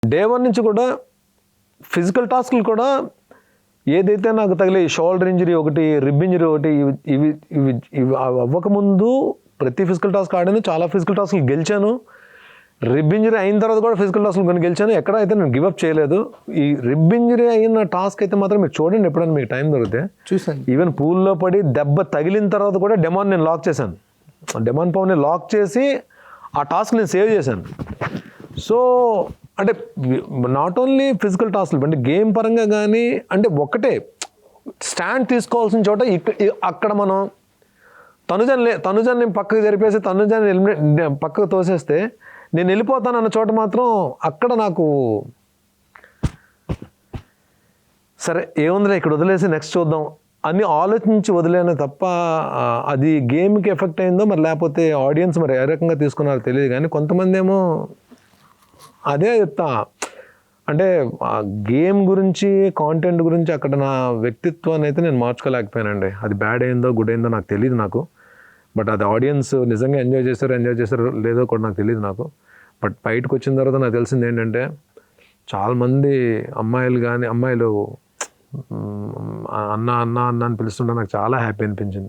Day 1 నుంచి కూడా physical టాస్క్లు కూడా ఏదైతే నాకు తగిలే షోల్డర్ ఇంజరీ ఒకటి, రిబ్ ఇంజరీ ఒకటి, ఇవి ఇవి ఇవి అవ్వకముందు ప్రతి ఫిజికల్ టాస్క్ ఆడాను. చాలా ఫిజికల్ టాస్క్లు గెలిచాను. రిబ్ ఇంజరీ అయిన తర్వాత కూడా ఫిజికల్ టాస్క్లు కొన్ని గెలిచాను. ఎక్కడ అయితే నేను గివప్ చేయలేదు. ఈ రిబ్ ఇంజరీ అయిన టాస్క్ అయితే మాత్రం మీరు చూడండి, ఎప్పుడైనా మీకు టైం దొరికితే చూసాను. ఈవెన్ పూల్లో పడి దెబ్బ తగిలిన తర్వాత కూడా డెమాన్ నేను లాక్ చేశాను. డెమాన్ పవర్ని లాక్ చేసి ఆ టాస్క్ నేను సేవ్ చేశాను. సో అంటే నాట్ ఓన్లీ ఫిజికల్ టాస్క్లు అంటే గేమ్ పరంగా కానీ, అంటే ఒక్కటే స్టాండ్ తీసుకోవాల్సిన చోట అక్కడ మనం తనుజాన్ని పక్కకు జరిపేసి తనుజాన్ని ఎలిమినేట్ పక్కకు తోసేస్తే నేను వెళ్ళిపోతాను అన్న చోట మాత్రం అక్కడ నాకు సరే ఏముందిలే ఇక్కడ వదిలేసి నెక్స్ట్ చూద్దాం అని ఆలోచించి వదిలేను తప్ప అది గేమ్కి ఎఫెక్ట్ అయిందో మరి లేకపోతే ఆడియన్స్ మరి ఏ రకంగా తీసుకున్నారో తెలియదు. కానీ కొంతమంది ఏమో అదే చెప్తా, అంటే గేమ్ గురించి కాంటెంట్ గురించి అక్కడ నా వ్యక్తిత్వాన్ని అయితే నేను మార్చుకోలేకపోయానండి. అది బ్యాడ్ అయిందో గుడ్ అయిందో నాకు తెలియదు నాకు. బట్ అది ఆడియన్స్ నిజంగా ఎంజాయ్ చేశారో లేదో కూడా నాకు తెలియదు నాకు. బట్ బయటకు వచ్చిన తర్వాత నాకు తెలిసింది ఏంటంటే చాలామంది అమ్మాయిలు అన్న అని పిలుస్తుంటే నాకు చాలా హ్యాపీ అనిపించింది.